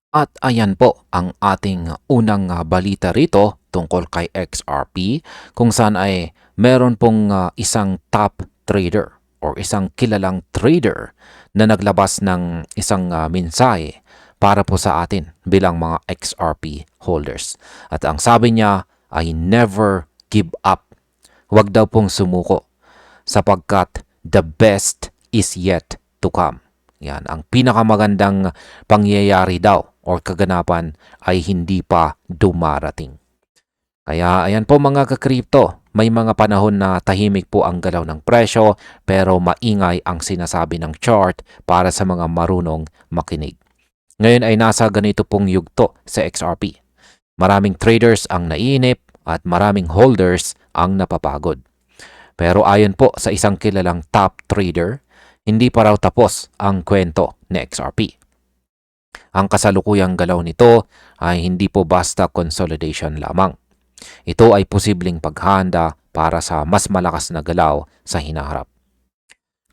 At ayan po ang ating unang balita rito tungkol kay XRP, kung saan ay meron pong isang top trader or isang kilalang trader na naglabas ng isang mensahe para po sa atin bilang mga XRP holders. At ang sabi niya ay never give up. Huwag daw pong sumuko sapagkat the best is yet to come. Yan, ang pinakamagandang pangyayari daw or kaganapan ay hindi pa dumarating. Kaya ayan po mga ka-crypto, may mga panahon na tahimik po ang galaw ng presyo pero maingay ang sinasabi ng chart para sa mga marunong makinig. Ngayon ay nasa ganito pong yugto sa XRP. Maraming traders ang naiinip at maraming holders ang napapagod. Pero ayon po sa isang kilalang top trader, hindi pa raw tapos ang kwento ni XRP. Ang kasalukuyang galaw nito ay hindi po basta consolidation lamang. Ito ay posibleng paghahanda para sa mas malakas na galaw sa hinaharap.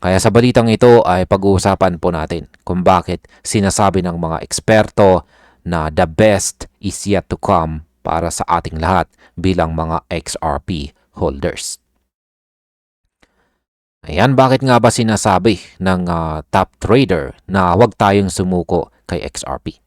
Kaya sa balitang ito ay pag-uusapan po natin kung bakit sinasabi ng mga eksperto na the best is yet to come para sa ating lahat bilang mga XRP holders. Ayan, bakit nga ba sinasabi ng top trader na huwag tayong sumuko kay XRP?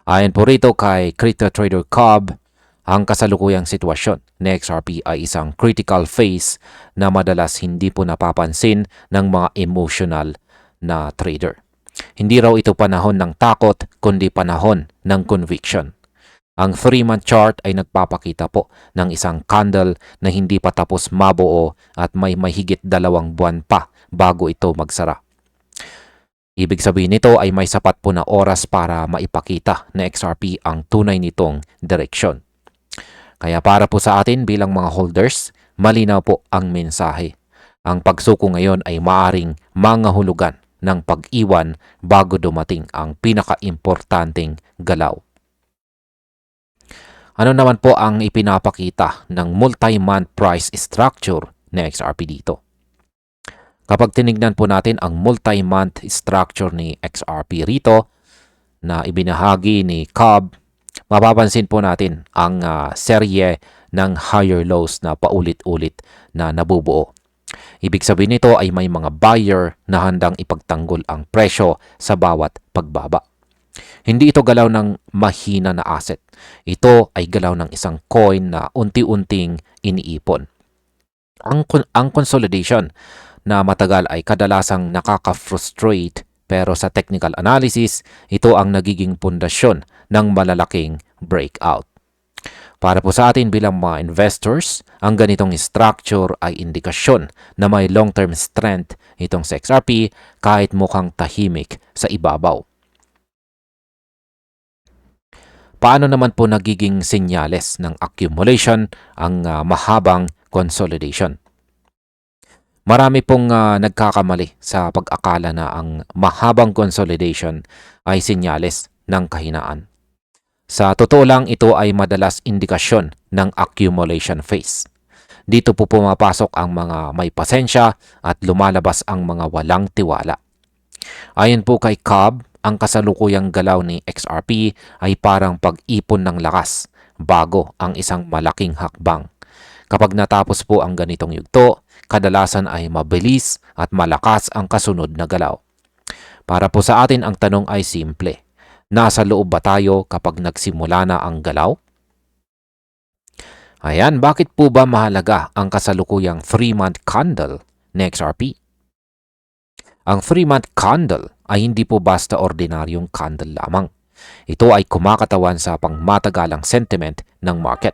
Ayon po rito kay Crypto Trader Cobb, ang kasalukuyang sitwasyon ni XRP ay isang critical phase na madalas hindi po napapansin ng mga emotional na trader. Hindi raw ito panahon ng takot, kundi panahon ng conviction. Ang 3-month chart ay nagpapakita po ng isang candle na hindi pa tapos mabuo at may mahigit 2 buwan pa bago ito magsara. Ibig sabihin nito ay may sapat po na oras para maipakita na XRP ang tunay nitong direksyon. Kaya para po sa atin bilang mga holders, malinaw po ang mensahe. Ang pagsuko ngayon ay maaring mangahulugan ng pag-iwan bago dumating ang pinaka-importanting galaw. Ano naman po ang ipinapakita ng multi-month price structure ni XRP dito? Kapag tinignan po natin ang multi-month structure ni XRP rito na ibinahagi ni Cobb, mapapansin po natin ang serye ng higher lows na paulit-ulit na nabubuo. Ibig sabihin nito ay may mga buyer na handang ipagtanggol ang presyo sa bawat pagbaba. Hindi ito galaw ng mahina na asset. Ito ay galaw ng isang coin na unti-unting iniipon. Ang consolidation na matagal ay kadalasang nakaka-frustrate, pero sa technical analysis, ito ang nagiging pundasyon ng malalaking breakout. Para po sa atin bilang mga investors, ang ganitong structure ay indikasyon na may long-term strength itong sa XRP kahit mukhang tahimik sa ibabaw. Paano naman po nagiging senyales ng accumulation ang mahabang consolidation? Marami pong nagkakamali sa pag-akala na ang mahabang consolidation ay senyales ng kahinaan. Sa totoo lang, ito ay madalas indikasyon ng accumulation phase. Dito po pumapasok ang mga may pasensya at lumalabas ang mga walang tiwala. Ayon po kay Cobb, ang kasalukuyang galaw ni XRP ay parang pag-ipon ng lakas bago ang isang malaking hakbang. Kapag natapos po ang ganitong yugto, kadalasan ay mabilis at malakas ang kasunod na galaw. Para po sa atin, ang tanong ay simple. Nasa loob ba tayo kapag nagsimula na ang galaw? Ayan, bakit po ba mahalaga ang kasalukuyang 3-month candle ni XRP? Ang 3-month candle ay hindi po basta ordinaryong candle lamang. Ito ay kumakatawan sa pangmatagalang sentiment ng market.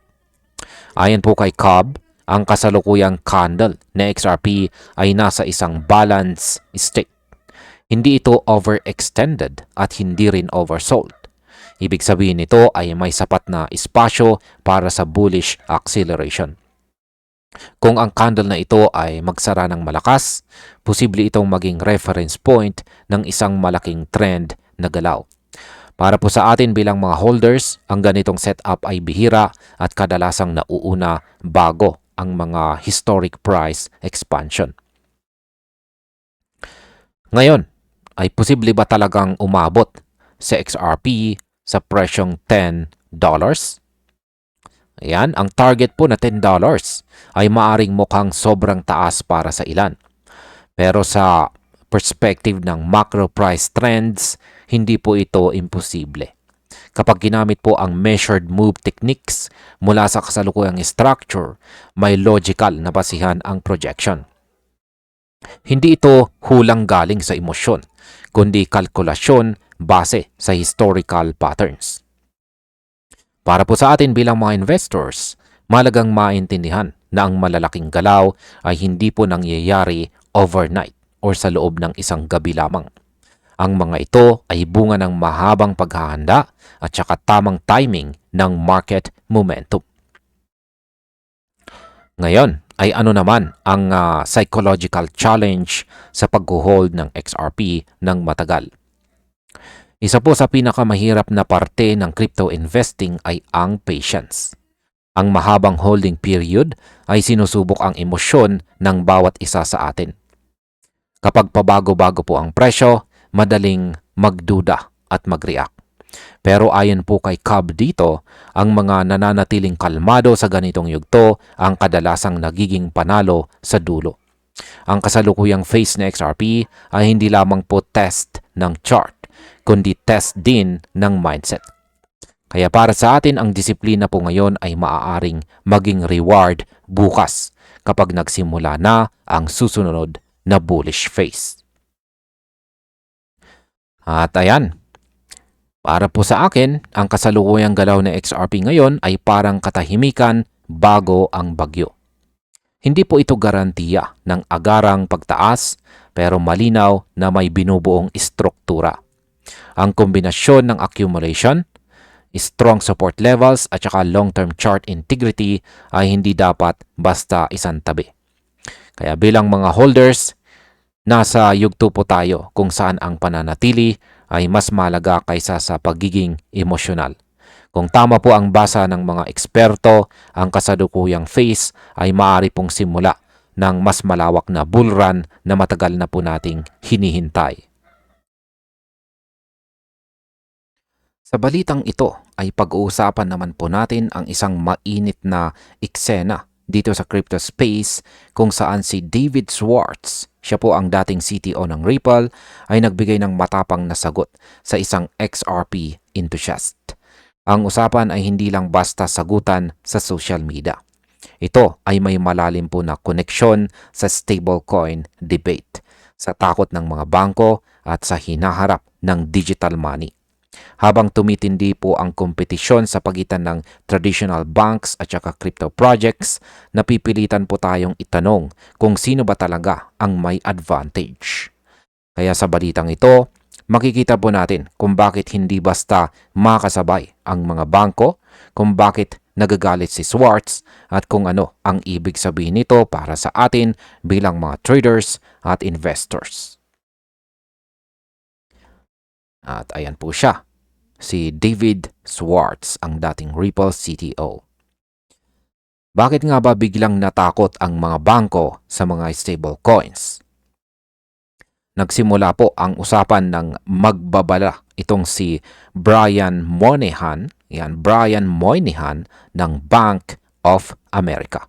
Ayon po kay Cobb, ang kasalukuyang candle na XRP ay nasa isang balance state. Hindi ito overextended at hindi rin oversold. Ibig sabihin nito ay may sapat na espasyo para sa bullish acceleration. Kung ang candle na ito ay magsara ng malakas, posible itong maging reference point ng isang malaking trend na galaw. Para po sa atin bilang mga holders, ang ganitong setup ay bihira at kadalasang nauuna bago ang mga historic price expansion. Ngayon, ay posible ba talagang umabot sa XRP sa presyong $10. Ayan, ang target po na $10 ay maaring mukhang sobrang taas para sa ilan. Pero sa perspective ng macro price trends, hindi po ito imposible. Kapag ginamit po ang measured move techniques mula sa kasalukuyang structure, may logical na basihan ang projection. Hindi ito hulang galing sa emosyon, kundi kalkulasyon base sa historical patterns. Para po sa atin bilang mga investors, malagang maintindihan na ang malalaking galaw ay hindi po nangyayari overnight or sa loob ng isang gabi lamang. Ang mga ito ay bunga ng mahabang paghahanda at saka tamang timing ng market momentum. Ngayon ay ano naman ang psychological challenge sa pag-hold ng XRP ng matagal? Isa po sa pinakamahirap na parte ng crypto investing ay ang patience. Ang mahabang holding period ay sinusubok ang emosyon ng bawat isa sa atin. Kapag pabago-bago po ang presyo, madaling magduda at mag-react. Pero ayon po kay Cobb dito, ang mga nananatiling kalmado sa ganitong yugto ang kadalasang nagiging panalo sa dulo. Ang kasalukuyang phase na XRP ay hindi lamang po test ng chart, kundi test din ng mindset. Kaya para sa atin, ang disiplina po ngayon ay maaaring maging reward bukas kapag nagsimula na ang susunod na bullish phase. At ayan, para po sa akin, ang kasalukuyang galaw na XRP ngayon ay parang katahimikan bago ang bagyo. Hindi po ito garantiya ng agarang pagtaas, pero malinaw na may binubuong istruktura. Ang kombinasyon ng accumulation, strong support levels at saka long-term chart integrity ay hindi dapat basta isantabi. Kaya bilang mga holders, nasa yugto po tayo kung saan ang pananatili ay mas malaga kaysa sa pagiging emosyonal. Kung tama po ang basa ng mga eksperto, ang kasalukuyang phase ay maaari pong simula ng mas malawak na bull run na matagal na po nating hinihintay. Sa balitang ito ay pag-uusapan naman po natin ang isang mainit na eksena dito sa crypto space kung saan si David Schwartz, siya po ang dating CTO ng Ripple, ay nagbigay ng matapang na sagot sa isang XRP enthusiast. Ang usapan ay hindi lang basta sagutan sa social media. Ito ay may malalim po na koneksyon sa stablecoin debate, sa takot ng mga bangko at sa hinaharap ng digital money. Habang tumitindi po ang kompetisyon sa pagitan ng traditional banks at saka crypto projects, napipilitan po tayong itanong kung sino ba talaga ang may advantage. Kaya sa balitang ito, makikita po natin kung bakit hindi basta makasabay ang mga bangko, kung bakit nagagalit si Schwartz at kung ano ang ibig sabihin nito para sa atin bilang mga traders at investors. At ayan po siya, si David Schwartz, ang dating Ripple CTO. Bakit nga ba biglang natakot ang mga bangko sa mga stablecoins? Nagsimula po ang usapan ng magbabala itong si Brian Moynihan ng Bank of America.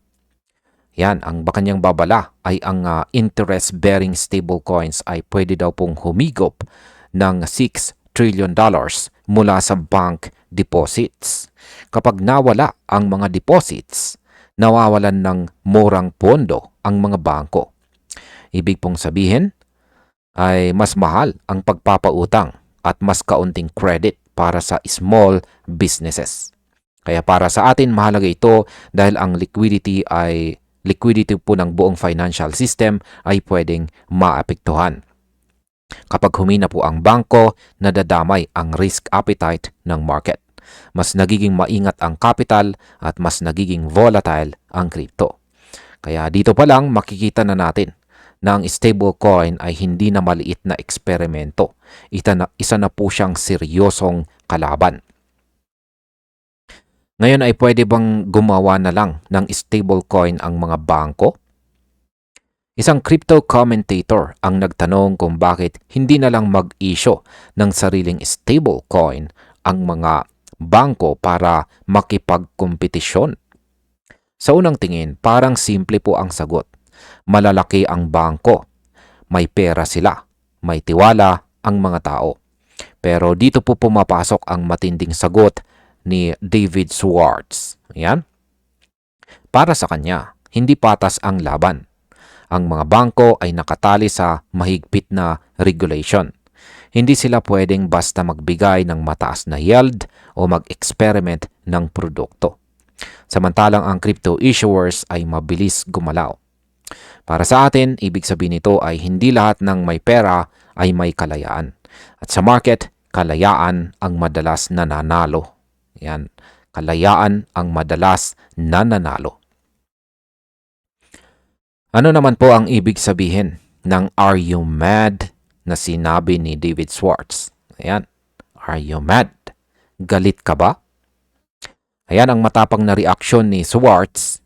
Yan, ang kanyang babala ay ang interest-bearing stablecoins ay pwede daw pong humigop ng $6 trillion mula sa bank deposits. Kapag nawala ang mga deposits, nawawalan ng murang pondo ang mga bangko. Ibig pong sabihin ay mas mahal ang pagpapautang at mas kaunting credit para sa small businesses. Kaya para sa atin mahalaga ito dahil ang liquidity po ng buong financial system ay pwedeng maapektuhan. Kapag humina po ang bangko, nadadamay ang risk appetite ng market. Mas nagiging maingat ang capital at mas nagiging volatile ang crypto. Kaya dito pa lang makikita na natin na ang stablecoin ay hindi na maliit na eksperimento. Isa na po siyang seryosong kalaban. Ngayon ay pwede bang gumawa na lang ng stablecoin ang mga bangko? Isang crypto commentator ang nagtanong kung bakit hindi na lang mag-issue ng sariling stablecoin ang mga bangko para makipagkompetisyon. Sa unang tingin, parang simple po ang sagot. Malalaki ang bangko, may pera sila, may tiwala ang mga tao. Pero dito po pumapasok ang matinding sagot ni David Schwartz. Yan. Para sa kanya, hindi patas ang laban. Ang mga bangko ay nakatali sa mahigpit na regulation. Hindi sila pwedeng basta magbigay ng mataas na yield o mag-experiment ng produkto. Samantalang ang crypto issuers ay mabilis gumalaw. Para sa atin, ibig sabihin nito ay hindi lahat ng may pera ay may kalayaan. At sa market, kalayaan ang madalas nananalo. Yan, kalayaan ang madalas nananalo. Ano naman po ang ibig sabihin ng "Are you mad" na sinabi ni David Schwartz? Ayan, are you mad? Galit ka ba? Ayan ang matapang na reaksyon ni Schwartz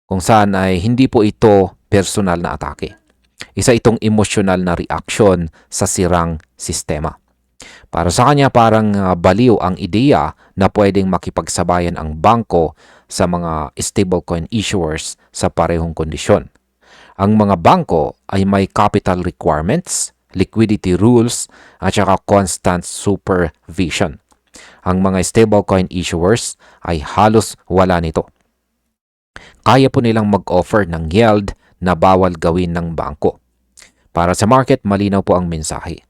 kung saan ay hindi po ito personal na atake. Isa itong emosyonal na reaksyon sa sirang sistema. Para sa kanya parang baliw ang ideya na pwedeng makipagsabayan ang bangko sa mga stablecoin issuers sa parehong kondisyon. Ang mga bangko ay may capital requirements, liquidity rules, at saka constant supervision. Ang mga stablecoin issuers ay halos wala nito. Kaya po nilang mag-offer ng yield na bawal gawin ng bangko. Para sa market, malinaw po ang mensahe.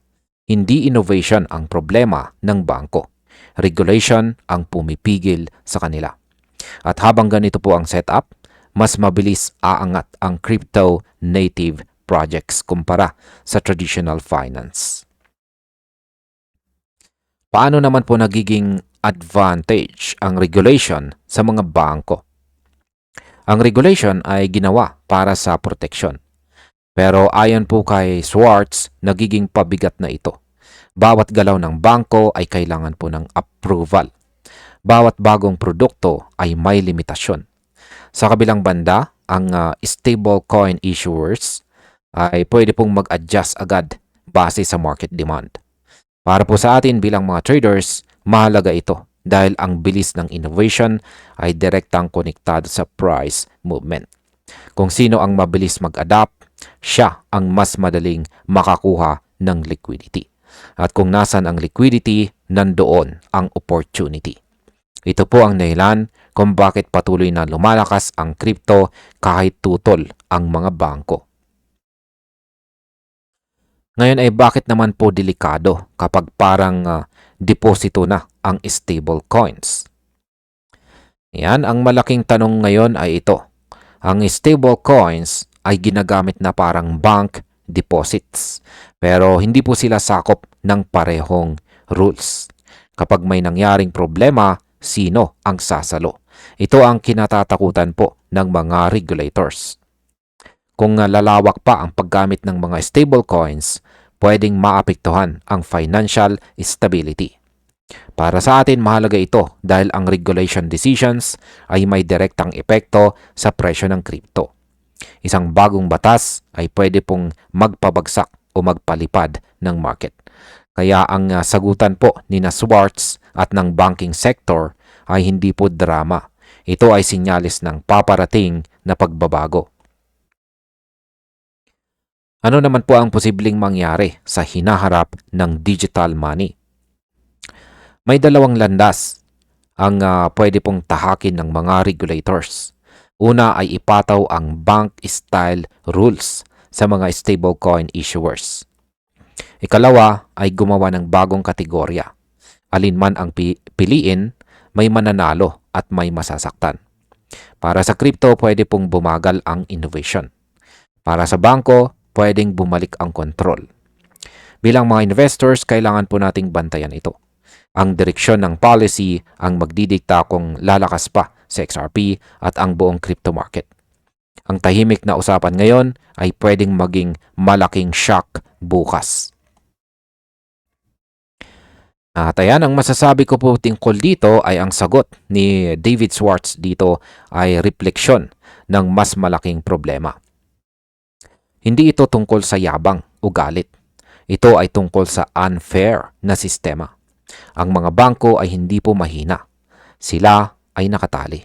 Hindi innovation ang problema ng bangko. Regulation ang pumipigil sa kanila. At habang ganito po ang setup, mas mabilis aangat ang crypto native projects kumpara sa traditional finance. Paano naman po nagiging advantage ang regulation sa mga bangko? Ang regulation ay ginawa para sa proteksyon. Pero ayon po kay Schwartz, nagiging pabigat na ito. Bawat galaw ng bangko ay kailangan po ng approval. Bawat bagong produkto ay may limitasyon. Sa kabilang banda, ang stablecoin issuers ay pwede pong mag-adjust agad base sa market demand. Para po sa atin bilang mga traders, mahalaga ito dahil ang bilis ng innovation ay direktang konektado sa price movement. Kung sino ang mabilis mag-adapt, siya ang mas madaling makakuha ng liquidity. At kung nasan ang liquidity, nandoon ang opportunity. Ito po ang dahilan kung bakit patuloy na lumalakas ang crypto kahit tutol ang mga bangko. Ngayon ay bakit naman po delikado kapag parang deposito na ang stable coins? Yan, ang malaking tanong ngayon ay ito. Ang stable coins ay ginagamit na parang bank deposits, pero hindi po sila sakop ng parehong rules. Kapag may nangyaring problema, sino ang sasalo? Ito ang kinatatakutan po ng mga regulators. Kung lalawak pa ang paggamit ng mga stablecoins, pwedeng maapektuhan ang financial stability. Para sa atin, mahalaga ito dahil ang regulation decisions ay may direktang epekto sa presyo ng crypto. Isang bagong batas ay pwede pong magpabagsak o magpalipad ng market. Kaya ang sagutan po ni Schwartz at ng banking sector ay hindi po drama. Ito ay sinyalis ng paparating na pagbabago. Ano naman po ang posibleng mangyari sa hinaharap ng digital money? May dalawang landas ang pwede pong tahakin ng mga regulators. Una ay ipataw ang bank-style rules sa mga stablecoin issuers. Ikalawa ay gumawa ng bagong kategorya. Alin man ang piliin, may mananalo at may masasaktan. Para sa crypto, pwede pong bumagal ang innovation. Para sa bangko, pwedeng bumalik ang control. Bilang mga investors, kailangan po nating bantayan ito. Ang direksyon ng policy ang magdidikta kung lalakas pa sa XRP at ang buong crypto market. Ang tahimik na usapan ngayon ay pwedeng maging malaking shock bukas. At ayan, ang masasabi ko po tungkol dito ay ang sagot ni David Schwartz dito ay refleksyon ng mas malaking problema. Hindi ito tungkol sa yabang o galit. Ito ay tungkol sa unfair na sistema. Ang mga bangko ay hindi po mahina. Sila ay nakatali.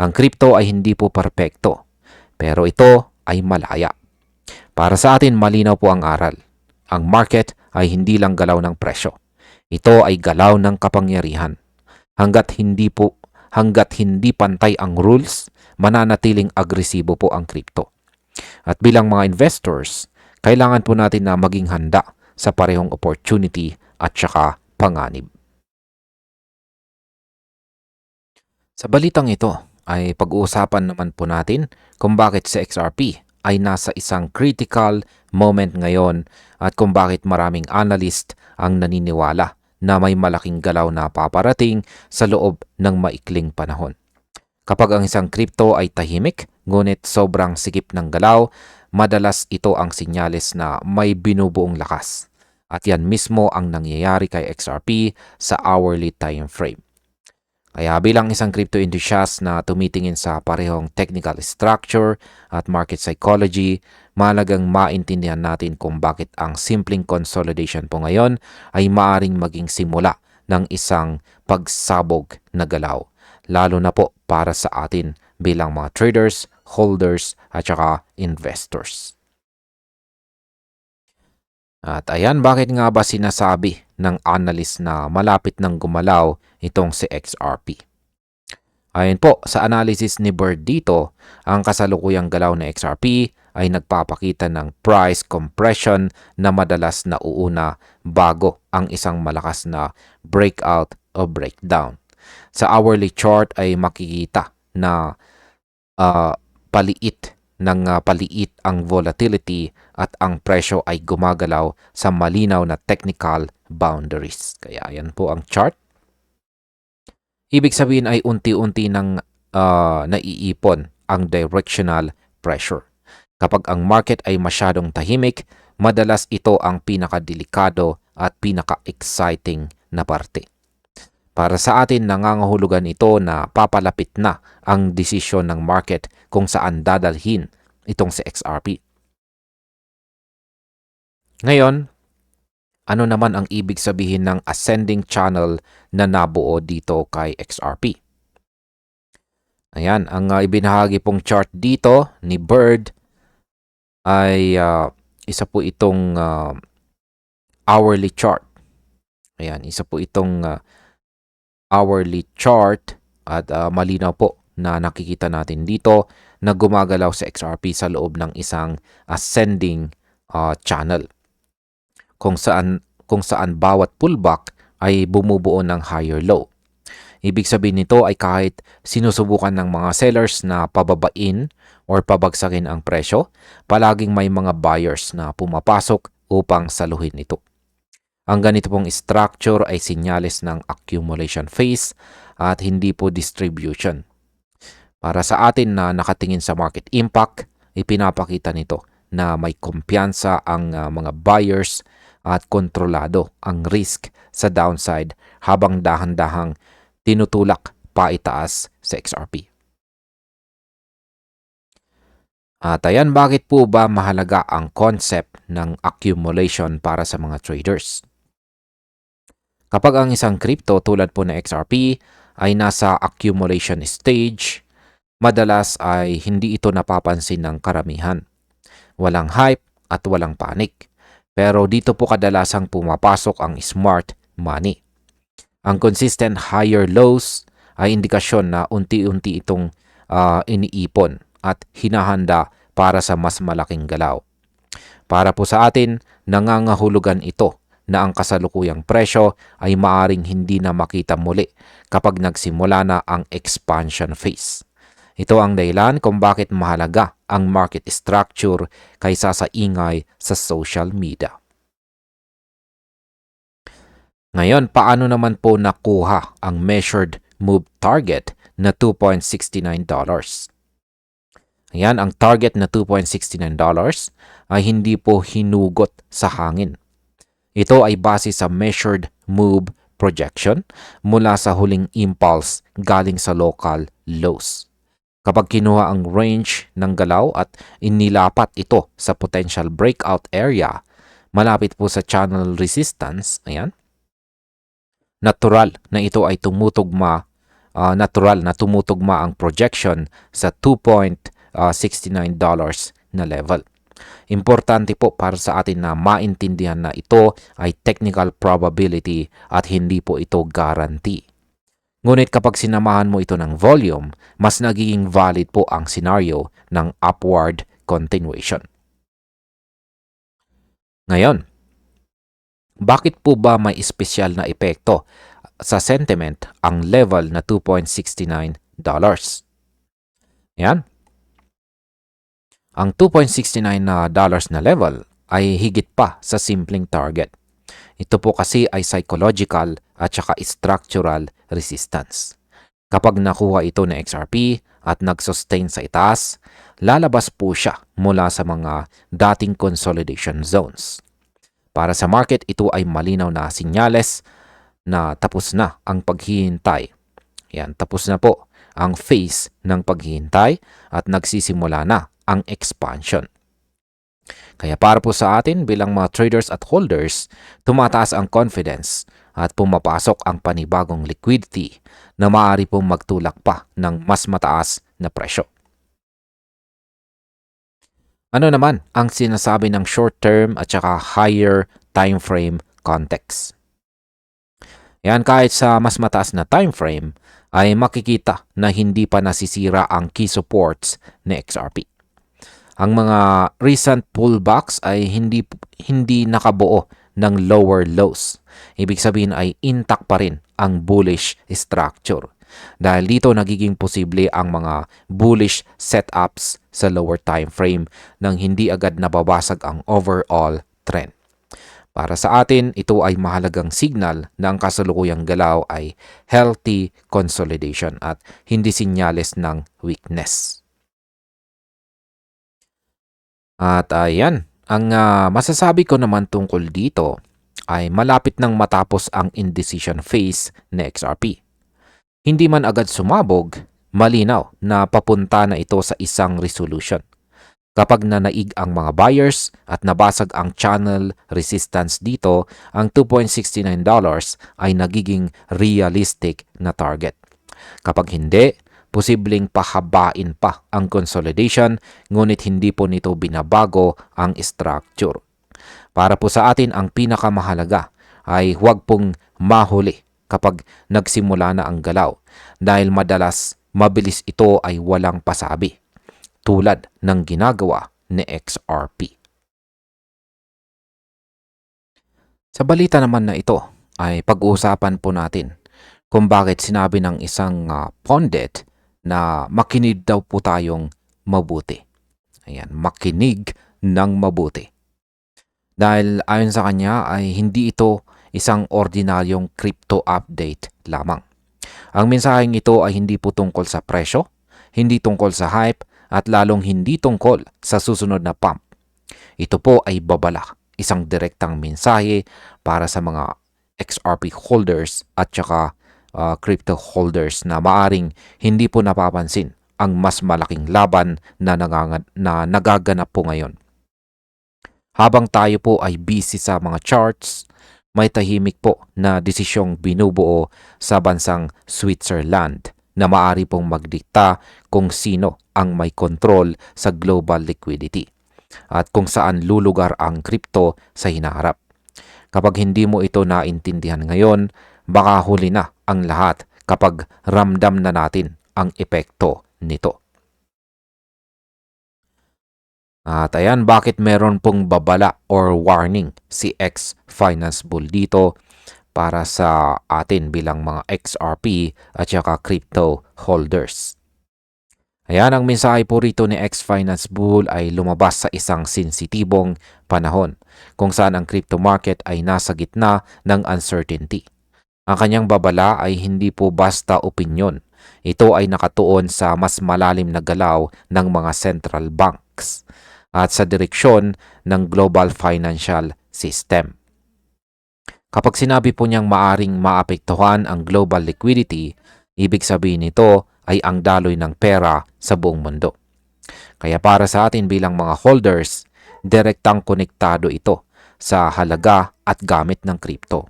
Ang crypto ay hindi po perpekto, pero ito ay malaya. Para sa atin, malinaw po ang aral. Ang market ay hindi lang galaw ng presyo. Ito ay galaw ng kapangyarihan. Hanggat hindi pantay ang rules, mananatiling agresibo po ang crypto. At bilang mga investors, kailangan po natin na maging handa sa parehong opportunity at saka panganib. Sa balitang ito ay pag-uusapan naman po natin kung bakit si XRP ay nasa isang critical moment ngayon at kung bakit maraming analyst ang naniniwala na may malaking galaw na paparating sa loob ng maikling panahon. Kapag ang isang crypto ay tahimik, ngunit sobrang sikip ng galaw, madalas ito ang sinyales na may binubuong lakas. At yan mismo ang nangyayari kay XRP sa hourly time frame. Kaya bilang isang crypto enthusiast na tumitingin sa parehong technical structure at market psychology, mahalagang maintindihan natin kung bakit ang simpleng consolidation po ngayon ay maaring maging simula ng isang pagsabog na galaw, lalo na po para sa atin bilang mga traders, holders at saka investors. At ayan, bakit nga ba sinasabi ng analyst na malapit ng gumalaw itong si XRP? Ayon po, sa analysis ni Bird dito, ang kasalukuyang galaw ng XRP ay nagpapakita ng price compression na madalas nauuna bago ang isang malakas na breakout o breakdown. Sa hourly chart ay makikita na paliit ang volatility at ang presyo ay gumagalaw sa malinaw na technical boundaries. Kaya yan po ang chart. Ibig sabihin ay unti-unti nang naiipon ang directional pressure. Kapag ang market ay masyadong tahimik, madalas ito ang pinakadelikado at pinaka-exciting na parte. Para sa atin, nangangahulugan ito na papalapit na ang desisyon ng market kung saan dadalhin itong si XRP. Ngayon, ano naman ang ibig sabihin ng ascending channel na nabuo dito kay XRP? Ayan, ang ibinahagi pong chart dito ni Bird ay isa po itong hourly chart. Ayan, isa po itong hourly chart at malinaw po na nakikita natin dito na gumagalaw sa XRP sa loob ng isang ascending channel kung saan bawat pullback ay bumubuo ng higher low. Ibig sabihin nito ay kahit sinusubukan ng mga sellers na pababain or pabagsakin ang presyo, palaging may mga buyers na pumapasok upang saluhin ito. Ang ganito pong structure ay sinyales ng accumulation phase at hindi po distribution. Para sa atin na nakatingin sa market impact, ipinapakita nito na may kumpiyansa ang mga buyers at kontrolado ang risk sa downside habang dahan-dahang tinutulak paitaas sa XRP. At ayan, bakit po ba mahalaga ang concept ng accumulation para sa mga traders? Kapag ang isang crypto tulad po ng XRP ay nasa accumulation stage, madalas ay hindi ito napapansin ng karamihan. Walang hype at walang panic. Pero dito po kadalasang pumapasok ang smart money. Ang consistent higher lows ay indikasyon na unti-unti itong iniipon at hinahanda para sa mas malaking galaw. Para po sa atin, nangangahulugan ito na ang kasalukuyang presyo ay maaring hindi na makita muli kapag nagsimula na ang expansion phase. Ito ang dahilan kung bakit mahalaga ang market structure kaysa sa ingay sa social media. Ngayon, paano naman po nakuha ang measured move target na $2.69? Ayan, ang target na $2.69 ay hindi po hinugot sa hangin. Ito ay base sa measured move projection mula sa huling impulse galing sa local lows. Kapag kinuha ang range ng galaw at inilapat ito sa potential breakout area, malapit po sa channel resistance, ayan, natural na ito ay natural na tumutugma ang projection sa $2.69 na level. Importante po para sa atin na maintindihan na ito ay technical probability at hindi po ito guarantee. Ngunit kapag sinamahan mo ito ng volume, mas nagiging valid po ang scenario ng upward continuation. Ngayon, bakit po ba may espesyal na epekto sa sentiment ang level na $2.69? Yan. Ang $2.69 na level ay higit pa sa simpleng target. Ito po kasi ay psychological at saka structural resistance. Kapag nakuha ito ng XRP at nag-sustain sa itaas, lalabas po siya mula sa mga dating consolidation zones. Para sa market, ito ay malinaw na sinyales na tapos na ang paghihintay. Yan, tapos na po ang phase ng paghihintay at nagsisimula na ang expansion. Kaya para po sa atin bilang mga traders at holders, tumataas ang confidence at pumapasok ang panibagong liquidity na maaari pong magtulak pa ng mas mataas na presyo. Ano naman ang sinasabi ng short-term at saka higher time frame context? Yan, kahit sa mas mataas na time frame ay makikita na hindi pa nasisira ang key supports ni XRP. Ang mga recent pullbacks ay hindi nakabuo ng lower lows. Ibig sabihin ay intact pa rin ang bullish structure. Dahil dito nagiging posible ang mga bullish setups sa lower time frame nang hindi agad nababasag ang overall trend. Para sa atin, ito ay mahalagang signal na ang kasalukuyang galaw ay healthy consolidation at hindi sinyales ng weakness. At ayan, ang masasabi ko naman tungkol dito ay malapit nang matapos ang indecision phase ng XRP. Hindi man agad sumabog, malinaw na papunta na ito sa isang resolution. Kapag nanaig ang mga buyers at nabasag ang channel resistance dito, ang $2.69 ay nagiging realistic na target. Kapag hindi, posibleng pahabain pa ang consolidation, ngunit hindi po nito binabago ang structure. Para po sa atin, ang pinakamahalaga ay huwag pong mahuli kapag nagsimula na ang galaw dahil madalas mabilis ito ay walang pasabi, tulad ng ginagawa ni XRP. Sa balita naman na ito ay pag-uusapan po natin kung bakit sinabi ng isang pundit na makinig daw po tayong mabuti. Ayan, makinig ng mabuti. Dahil ayon sa kanya ay hindi ito isang ordinaryong crypto update lamang. Ang mensaheng ito ay hindi po tungkol sa presyo, hindi tungkol sa hype, at lalong hindi tungkol sa susunod na pump. Ito po ay babala, isang direktang mensahe para sa mga XRP holders at saka crypto holders na maaring hindi po napapansin ang mas malaking laban na nagaganap po ngayon. Habang tayo po ay busy sa mga charts, may tahimik po na desisyong binubuo sa bansang Switzerland na maaari pong magdikta kung sino ang may kontrol sa global liquidity at kung saan lulugar ang crypto sa hinaharap. Kapag hindi mo ito naintindihan ngayon, baka huli na ang lahat kapag ramdam na natin ang epekto nito. At ayan, bakit meron pong babala or warning si X Finance Bull dito para sa atin bilang mga XRP at saka crypto holders. Ayan, ang mensahe po rito ni X Finance Bull ay lumabas sa isang sensitibong panahon kung saan ang crypto market ay nasa gitna ng uncertainty. Ang kanyang babala ay hindi po basta opinyon. Ito ay nakatuon sa mas malalim na galaw ng mga central banks at sa direksyon ng global financial system. Kapag sinabi po niyang maaring maapektuhan ang global liquidity, ibig sabihin nito ay ang daloy ng pera sa buong mundo. Kaya para sa atin bilang mga holders, direktang konektado ito sa halaga at gamit ng crypto.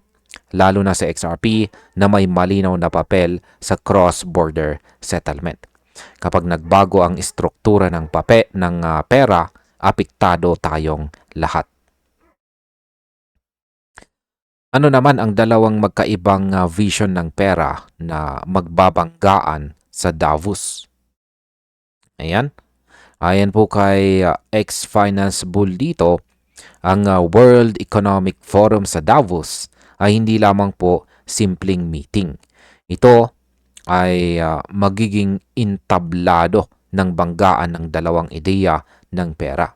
Lalo na sa XRP na may malinaw na papel sa cross-border settlement. Kapag nagbago ang istruktura ng pera, apektado tayong lahat. Ano naman ang dalawang magkaibang vision ng pera na magbabanggaan sa Davos? Ayan. Ayan po kay ex-finance bull dito, ang World Economic Forum sa Davos ay hindi lamang po simpleng meeting. Ito ay magiging entablado ng banggaan ng dalawang ideya ng pera.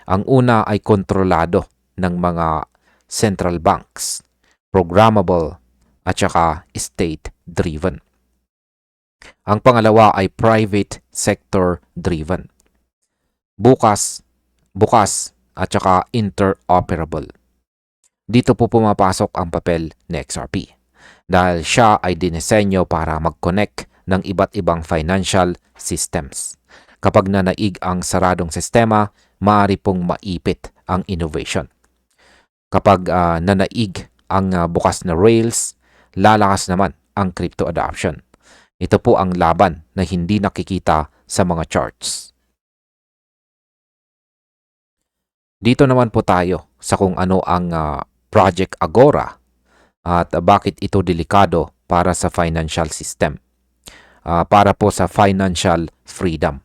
Ang una ay kontrolado ng mga central banks, programmable at saka state-driven. Ang pangalawa ay private sector-driven. Bukas at saka interoperable. Dito po pumapasok ang papel ni XRP dahil siya ay dinisenyo para mag-connect ng iba't ibang financial systems. Kapag nanaig ang saradong sistema, maaari pong maipit ang innovation. Kapag nanaig ang bukas na rails, lalakas naman ang crypto adoption. Ito po ang laban na hindi nakikita sa mga charts. Dito naman po tayo sa kung ano ang Project Agora at bakit ito delikado para sa financial system. Para po sa financial freedom.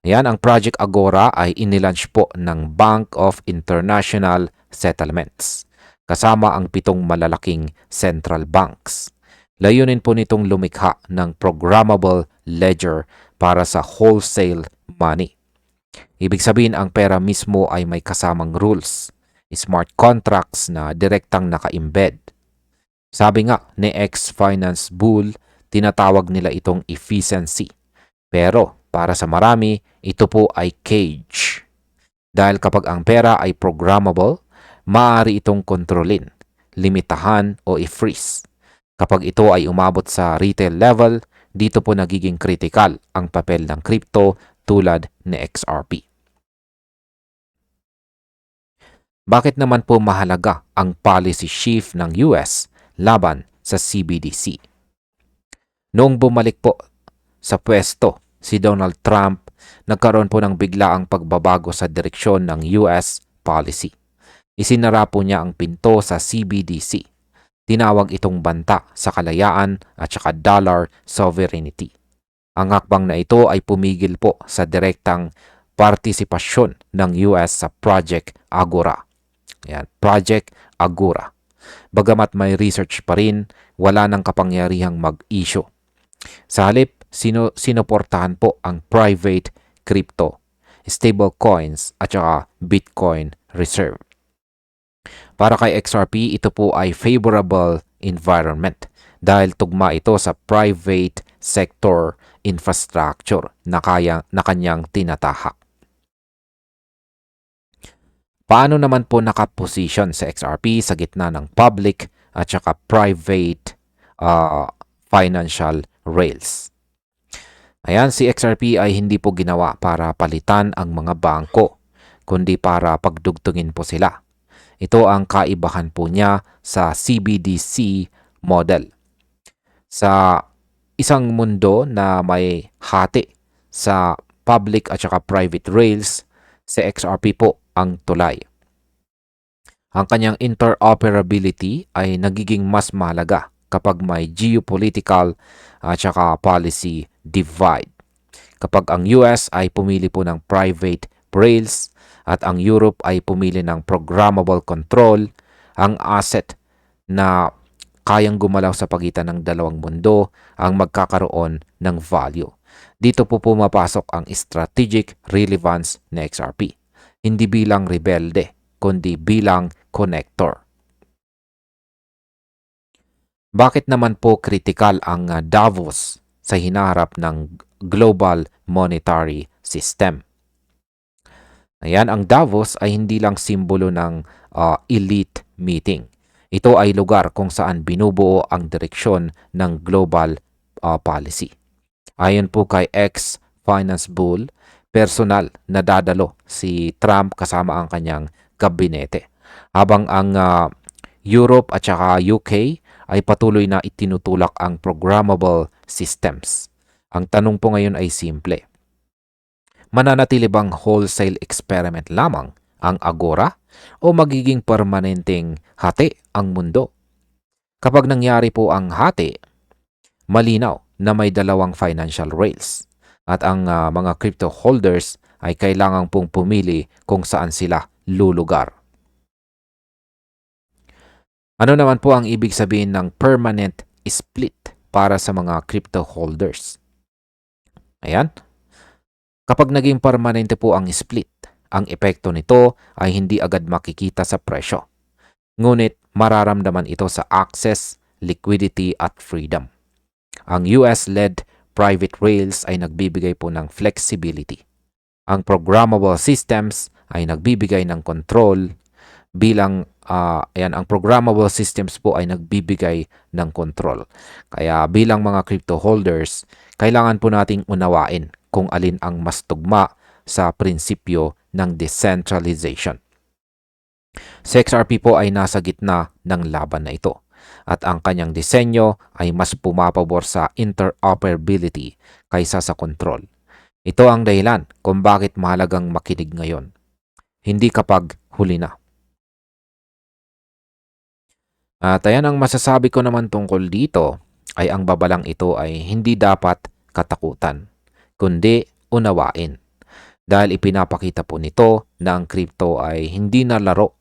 Ayan, ang Project Agora ay inilaunch po ng Bank of International Settlements kasama ang 7 malalaking central banks. Layunin po nitong lumikha ng programmable ledger para sa wholesale money. Ibig sabihin ang pera mismo ay may kasamang rules, smart contracts na direktang naka-embed. Sabi nga ni ex-finance bull, tinatawag nila itong efficiency. Pero para sa marami, ito po ay cage. Dahil kapag ang pera ay programmable, maaari itong kontrolin, limitahan o i-freeze. Kapag ito ay umabot sa retail level, dito po nagiging critical ang papel ng crypto tulad ni XRP. Bakit naman po mahalaga ang policy shift ng US laban sa CBDC? Noong bumalik po sa pwesto si Donald Trump, nagkaroon po ng biglaang pagbabago sa direksyon ng US policy. Isinara po niya ang pinto sa CBDC. Tinawag itong banta sa kalayaan at saka dollar sovereignty. Ang hakbang na ito ay pumigil po sa direktang partisipasyon ng US sa Project Agora. Ayan, Project Agora. Bagamat may research pa rin, wala nang kapangyarihang mag-issue. Sa halip, sinuportahan po ang private crypto, stable coins at saka Bitcoin reserve. Para kay XRP, ito po ay favorable environment dahil tugma ito sa private sector infrastructure na kanyang tinatahak. Paano naman po nakaposition sa XRP sa gitna ng public at saka private financial rails? Ayan, si XRP ay hindi po ginawa para palitan ang mga bangko, kundi para pagdugtungin po sila. Ito ang kaibahan po niya sa CBDC model. Sa isang mundo na may hati sa public at saka private rails, si XRP po ang tulay. Ang kanyang interoperability ay nagiging mas mahalaga kapag may geopolitical at saka policy divide. Kapag ang US ay pumili po ng private rails at ang Europe ay pumili ng programmable control, ang asset na kayang gumalaw sa pagitan ng dalawang mundo ang magkakaroon ng value. Dito po pumapasok ang strategic relevance ng XRP. Hindi bilang rebelde, kundi bilang connector. Bakit naman po kritikal ang Davos sa hinaharap ng global monetary system? Ayan, ang Davos ay hindi lang simbolo ng elite meeting. Ito ay lugar kung saan binubuo ang direksyon ng global policy. Ayon po kay ex-finance bull, personal na dadalo si Trump kasama ang kanyang gabinete. Habang ang Europe at saka UK ay patuloy na itinutulak ang programmable systems. Ang tanong po ngayon ay simple. Mananatili bang wholesale experiment lamang ang Agora o magiging permanenteng hati ang mundo? Kapag nangyari po ang hati, malinaw na may dalawang financial rails at ang mga crypto holders ay kailangan pong pumili kung saan sila lulugar. Ano naman po ang ibig sabihin ng permanent split para sa mga crypto holders? Ayan. Kapag naging permanente po ang split, ang epekto nito ay hindi agad makikita sa presyo. Ngunit mararamdaman ito sa access, liquidity at freedom. Ang US-led private rails ay nagbibigay po ng flexibility. Ang programmable systems ay nagbibigay ng control bilang ang programmable systems po ay nagbibigay ng control. Kaya bilang mga crypto holders, kailangan po nating unawain kung alin ang mas tugma sa prinsipyo ng decentralization. Si XRP po ay nasa gitna ng laban na ito at ang kanyang disenyo ay mas pumapabor sa interoperability kaysa sa control. Ito ang dahilan kung bakit mahalagang makinig ngayon, hindi kapag huli na. At ayan ang masasabi ko naman tungkol dito ay ang babalang ito ay hindi dapat katakutan, kundi unawain. Dahil ipinapakita po nito na ang crypto ay hindi na laro.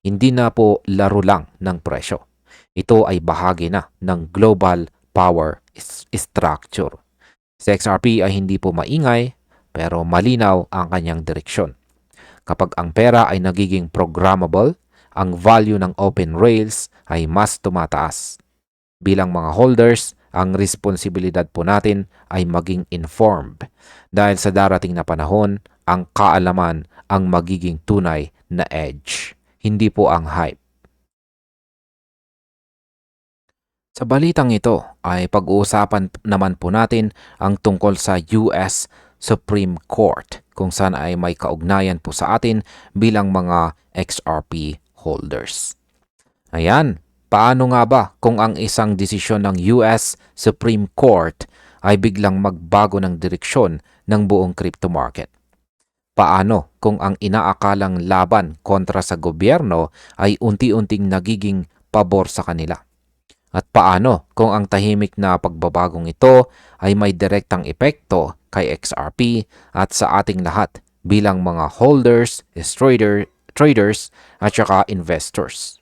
Hindi na po laro lang ng presyo. Ito ay bahagi na ng global power structure. Si XRP ay hindi po maingay pero malinaw ang kanyang direksyon. Kapag ang pera ay nagiging programmable, ang value ng open rails ay mas tumataas. Bilang mga holders, ang responsibilidad po natin ay maging informed dahil sa darating na panahon, ang kaalaman ang magiging tunay na edge, hindi po ang hype. Sa balitang ito ay pag-uusapan naman po natin ang tungkol sa US Supreme Court kung saan ay may kaugnayan po sa atin bilang mga XRP holders. Ayan, paano nga ba kung ang isang desisyon ng US Supreme Court ay biglang magbago ng direksyon ng buong crypto market? Paano kung ang inaakalang laban kontra sa gobyerno ay unti-unting nagiging pabor sa kanila? At paano kung ang tahimik na pagbabagong ito ay may direktang epekto kay XRP at sa ating lahat bilang mga holders, traders at saka investors?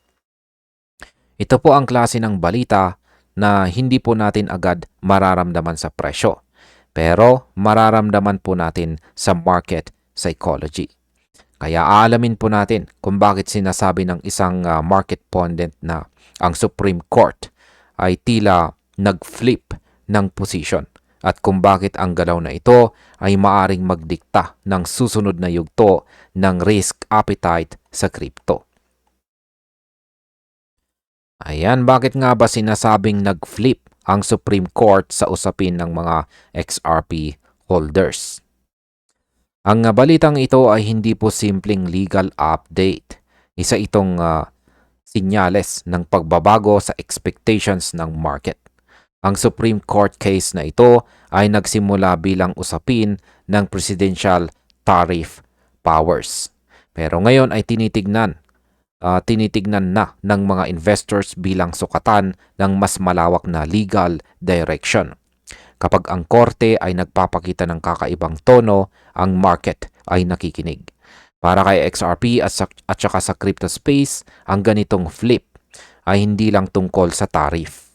Ito po ang klase ng balita na hindi po natin agad mararamdaman sa presyo, pero mararamdaman po natin sa market psychology. Kaya aalamin po natin kung bakit sinasabi ng isang market pundit na ang Supreme Court ay tila nag-flip ng position at kung bakit ang galaw na ito ay maaring magdikta ng susunod na yugto ng risk appetite sa crypto. Ayan, bakit nga ba sinasabing nag-flip ang Supreme Court sa usapin ng mga XRP holders? Ang balitang ito ay hindi po simpleng legal update. Isa itong sinyales ng pagbabago sa expectations ng market. Ang Supreme Court case na ito ay nagsimula bilang usapin ng presidential tariff powers. Pero ngayon ay tinitignan na ng mga investors bilang sukatan ng mas malawak na legal direction. Kapag ang korte ay nagpapakita ng kakaibang tono, ang market ay nakikinig. Para kay XRP at saka sa crypto space, ang ganitong flip ay hindi lang tungkol sa tariff.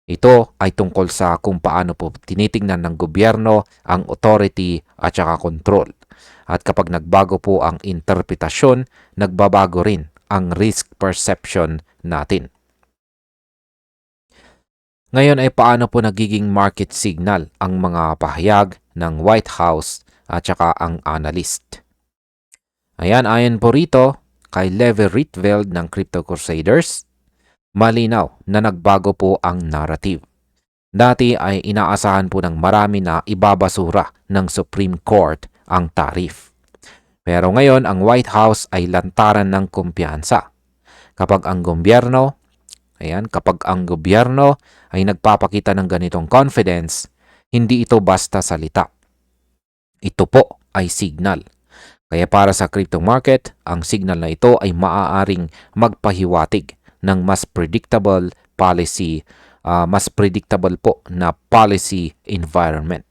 Ito ay tungkol sa kung paano po tinitingnan ng gobyerno ang authority at saka control. At kapag nagbago po ang interpretasyon, nagbabago rin ang risk perception natin. Ngayon ay paano po nagiging market signal ang mga pahayag ng White House at saka ang analyst? Ayan, ayon po rito kay Levi Rietveld ng Crypto Crusaders, malinaw na nagbago po ang narrative. Dati ay inaasahan po ng marami na ibabasura ng Supreme Court ang tariff. Pero ngayon ang White House ay lantaran ng kumpiyansa. Kapag ang gobyerno, kapag ang gobyerno ay nagpapakita ng ganitong confidence, hindi ito basta salita. Ito po ay signal. Kaya para sa crypto market, ang signal na ito ay maaaring magpahiwatig ng mas predictable po na policy environment.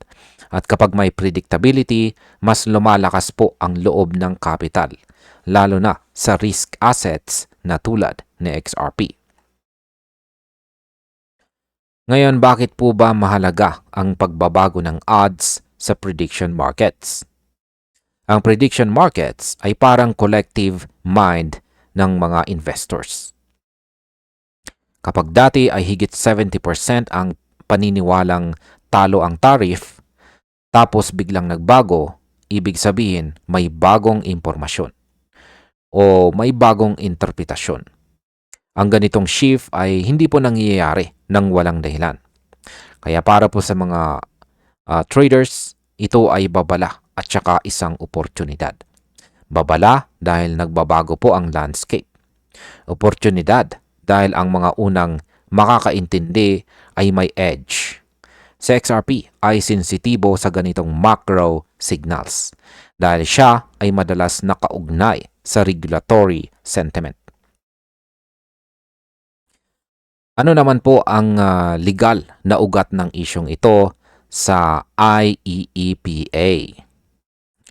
At kapag may predictability, mas lumalakas po ang loob ng capital, lalo na sa risk assets na tulad ni XRP. Ngayon, bakit po ba mahalaga ang pagbabago ng odds sa prediction markets? Ang prediction markets ay parang collective mind ng mga investors. Kapag dati ay higit 70% ang paniniwalang talo ang tariff, tapos biglang nagbago, ibig sabihin may bagong impormasyon o may bagong interpretasyon. Ang ganitong shift ay hindi po nangyayari ng walang dahilan. Kaya para po sa mga traders, ito ay babala at saka isang oportunidad. Babala dahil nagbabago po ang landscape. Oportunidad dahil ang mga unang makakaintindi ay may edge. Sa XRP ay sensitibo sa ganitong macro signals dahil siya ay madalas nakaugnay sa regulatory sentiment. Ano naman po ang legal na ugat ng isyong ito sa IEEPA?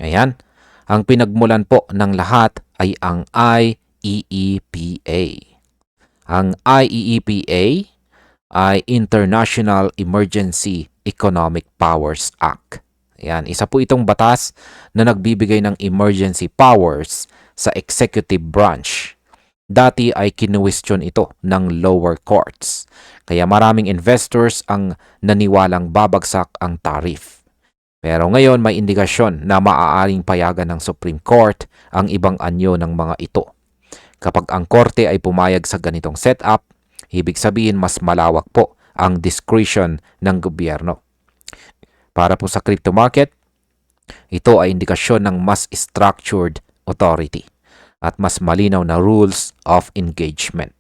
Ayan, ang pinagmulan po ng lahat ay ang IEEPA. Ang IEEPA ay International Emergency Economic Powers Act. Ayan, isa po itong batas na nagbibigay ng emergency powers sa executive branch. Dati ay kinuwestiyon ito ng lower courts. Kaya maraming investors ang naniwalang babagsak ang tariff. Pero ngayon may indikasyon na maaaring payagan ng Supreme Court ang ibang anyo ng mga ito. Kapag ang korte ay pumayag sa ganitong setup, ibig sabihin mas malawak po ang discretion ng gobyerno. Para po sa crypto market, ito ay indikasyon ng mas structured authority at mas malinaw na rules of engagement.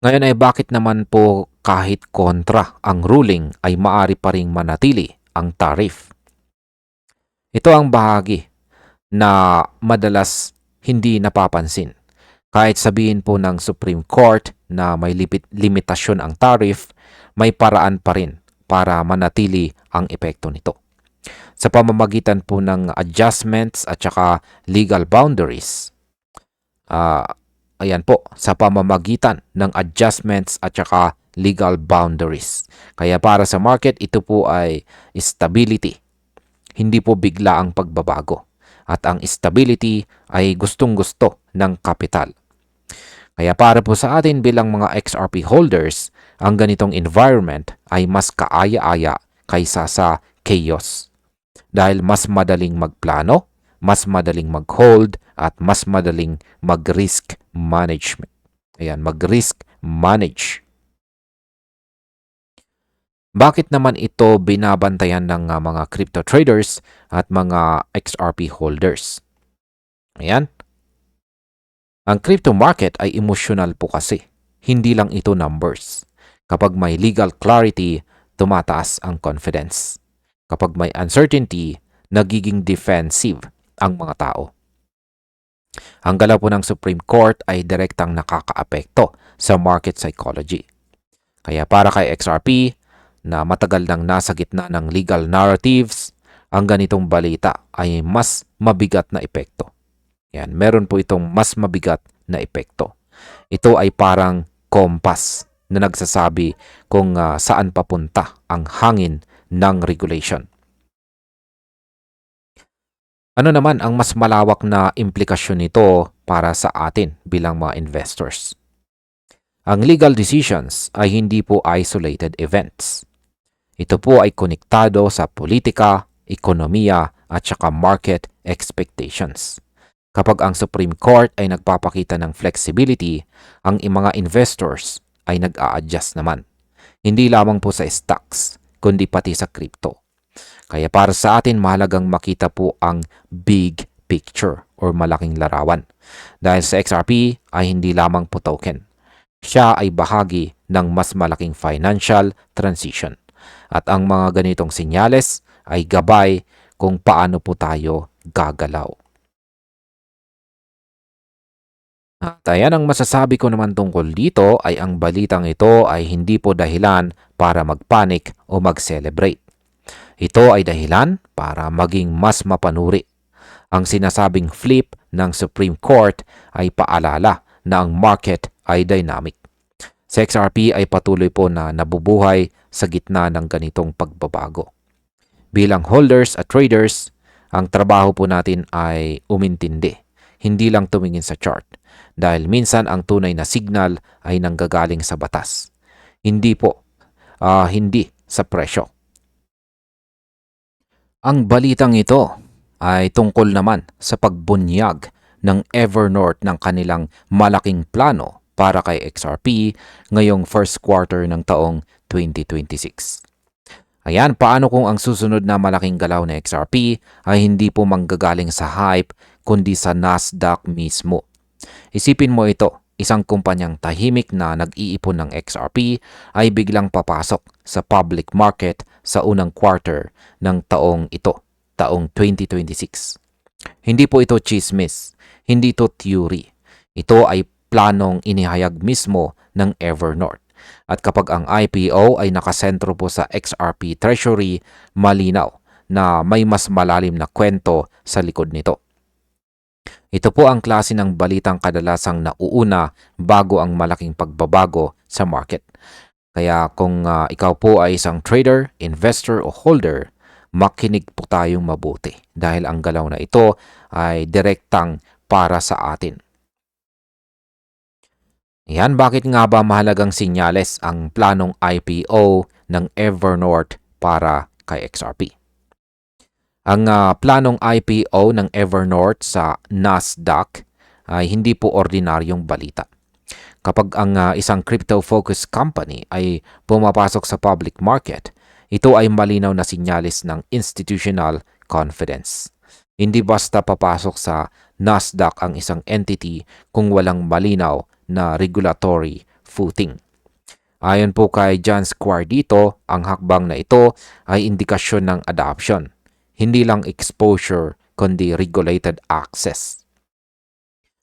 Ngayon ay bakit naman po kahit kontra ang ruling ay maari pa ring manatili ang tariff? Ito ang bahagi na madalas hindi napapansin. Kahit sabihin po ng Supreme Court na may limitasyon ang tariff, may paraan pa rin para manatili ang epekto nito. Sa pamamagitan po ng adjustments at saka legal boundaries. Sa pamamagitan ng adjustments at saka legal boundaries. Kaya para sa market, ito po ay stability. Hindi po bigla ang pagbabago. At ang stability ay gustong-gusto ng kapital. Kaya para po sa atin bilang mga XRP holders, ang ganitong environment ay mas kaaya-aya kaysa sa chaos. Dahil mas madaling magplano, mas madaling mag-hold, at mas madaling mag-risk management. Ayan, mag-risk manage. Bakit naman ito binabantayan ng mga crypto traders at mga XRP holders? Ayan. Ang crypto market ay emotional po kasi. Hindi lang ito numbers. Kapag may legal clarity, tumataas ang confidence. Kapag may uncertainty, nagiging defensive ang mga tao. Ang galaw po ng Supreme Court ay direktang nakakaapekto sa market psychology. Kaya para kay XRP, na matagal nang nasa gitna ng legal narratives, ang ganitong balita ay mas mabigat na epekto. Yan, meron po itong mas mabigat na epekto. Ito ay parang kompas na nagsasabi kung saan papunta ang hangin ng regulation. Ano naman ang mas malawak na implikasyon nito para sa atin bilang mga investors? Ang legal decisions ay hindi po isolated events. Ito po ay konektado sa politika, ekonomiya at saka market expectations. Kapag ang Supreme Court ay nagpapakita ng flexibility, ang mga investors ay nag-a-adjust naman. Hindi lamang po sa stocks, kundi pati sa crypto. Kaya para sa atin, mahalagang makita po ang big picture or malaking larawan. Dahil sa XRP ay hindi lamang po token. Siya ay bahagi ng mas malaking financial transition. At ang mga ganitong senyales ay gabay kung paano po tayo gagalaw. At ayan, ang masasabi ko naman tungkol dito ay ang balitang ito ay hindi po dahilan para mag-panic o mag-celebrate. Ito ay dahilan para maging mas mapanuri. Ang sinasabing flip ng Supreme Court ay paalala na ang market ay dynamic. Sa XRP ay patuloy po na nabubuhay sa gitna ng ganitong pagbabago. Bilang holders at traders, ang trabaho po natin ay umintindi, hindi lang tumingin sa chart. Dahil minsan ang tunay na signal ay nanggagaling sa batas. Hindi sa presyo. Ang balitang ito ay tungkol naman sa pagbunyag ng Evernorth ng kanilang malaking plano para kay XRP ngayong first quarter ng taong 2026. Ayan, paano kung ang susunod na malaking galaw na XRP ay hindi po manggagaling sa hype kundi sa Nasdaq mismo? Isipin mo ito, isang kumpanyang tahimik na nag-iipon ng XRP ay biglang papasok sa public market sa unang quarter ng taong 2026. Hindi po ito chismis, hindi ito theory. Ito ay planong inihayag mismo ng Evernorth. At kapag ang IPO ay nakasentro po sa XRP Treasury, malinaw na may mas malalim na kwento sa likod nito. Ito po ang klase ng balitang kadalasang nauuna bago ang malaking pagbabago sa market. Kaya kung ikaw po ay isang trader, investor o holder, makinig po tayong mabuti dahil ang galaw na ito ay direktang para sa atin. Yan, bakit nga ba mahalagang sinyales ang planong IPO ng Evernorth para kay XRP? Ang planong IPO ng Evernorth sa Nasdaq ay hindi po ordinaryong balita. Kapag ang isang crypto-focused company ay pumapasok sa public market, ito ay malinaw na sinyalis ng institutional confidence. Hindi basta papasok sa Nasdaq ang isang entity kung walang malinaw na regulatory footing. Ayon po kay John Square dito, ang hakbang na ito ay indikasyon ng adoption. Hindi lang exposure, kundi regulated access.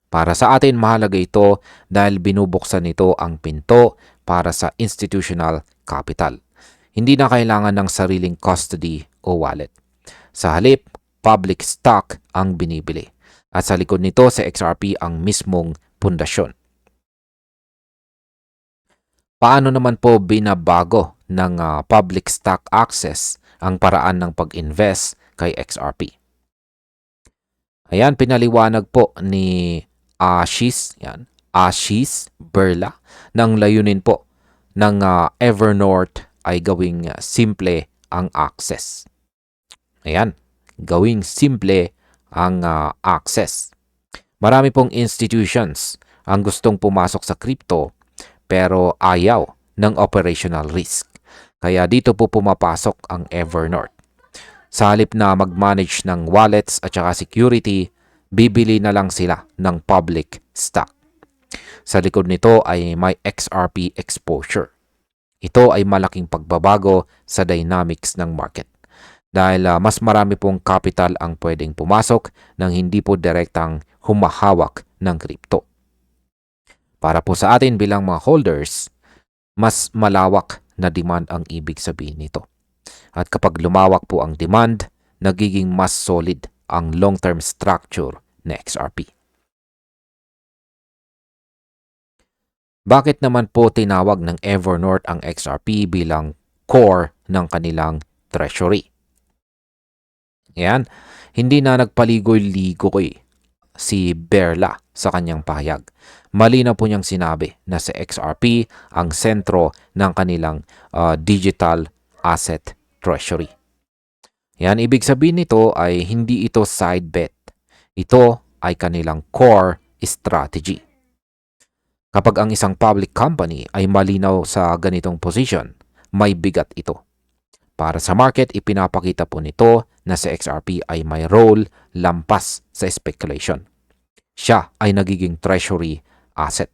Para sa atin, mahalaga ito dahil binubuksan nito ang pinto para sa institutional capital. Hindi na kailangan ng sariling custody o wallet. Sa halip, public stock ang binibili. At sa likod nito sa XRP ang mismong pundasyon. Paano naman po binabago ng public stock access ang paraan ng pag-invest kay XRP? Ayan, pinaliwanag po ni Ashish Birla ng layunin po ng Evernorth ay gawing simple ang access. Ayan, gawing simple ang access. Marami pong institutions ang gustong pumasok sa crypto pero ayaw ng operational risk. Kaya dito po pumapasok ang Evernorth. Sa halip na mag-manage ng wallets at saka security, bibili na lang sila ng public stock. Sa likod nito ay may XRP exposure. Ito ay malaking pagbabago sa dynamics ng market. Dahil mas marami pong capital ang pwedeng pumasok nang hindi po direktang humahawak ng crypto. Para po sa atin bilang mga holders, mas malawak na demand ang ibig sabihin nito. At kapag lumawak po ang demand, nagiging mas solid ang long-term structure na XRP. Bakit naman po tinawag ng Evernorth ang XRP bilang core ng kanilang treasury? Yan, hindi na nagpaligoy-ligoy si Birla sa kanyang pahayag. Malinaw po niyang sinabi na sa XRP ang sentro ng kanilang digital asset treasury. Yan, ibig sabihin nito ay hindi ito side bet. Ito ay kanilang core strategy. Kapag ang isang public company ay malinaw sa ganitong position, may bigat ito. Para sa market, ipinapakita po nito na si XRP ay may role lampas sa speculation. Siya ay nagiging treasury asset.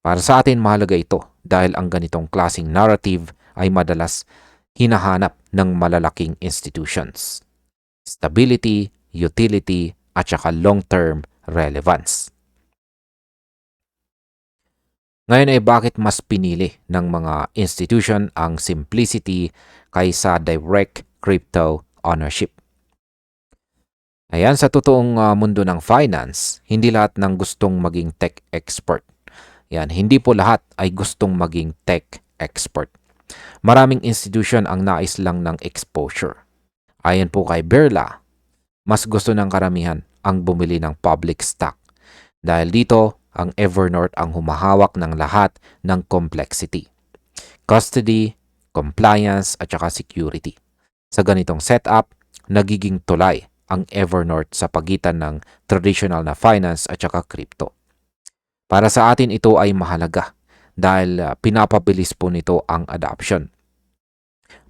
Para sa atin, mahalaga ito dahil ang ganitong klaseng narrative ay madalas hinahanap ng malalaking institutions. Stability, utility, at saka long-term relevance. Ngayon ay bakit mas pinili ng mga institution ang simplicity kaysa direct crypto ownership? Ayan, sa totoong mundo ng finance, hindi lahat ng gustong maging tech expert. Yan, hindi po lahat ay gustong maging tech expert. Maraming institution ang nais lang ng exposure. Ayon po kay Berla, mas gusto ng karamihan ang bumili ng public stock. Dahil dito, ang Evernorth ang humahawak ng lahat ng complexity. Custody, compliance, at saka security. Sa ganitong setup, nagiging tulay ang Evernorth sa pagitan ng traditional na finance at saka crypto. Para sa atin ito ay mahalaga dahil pinapabilis po nito ang adoption.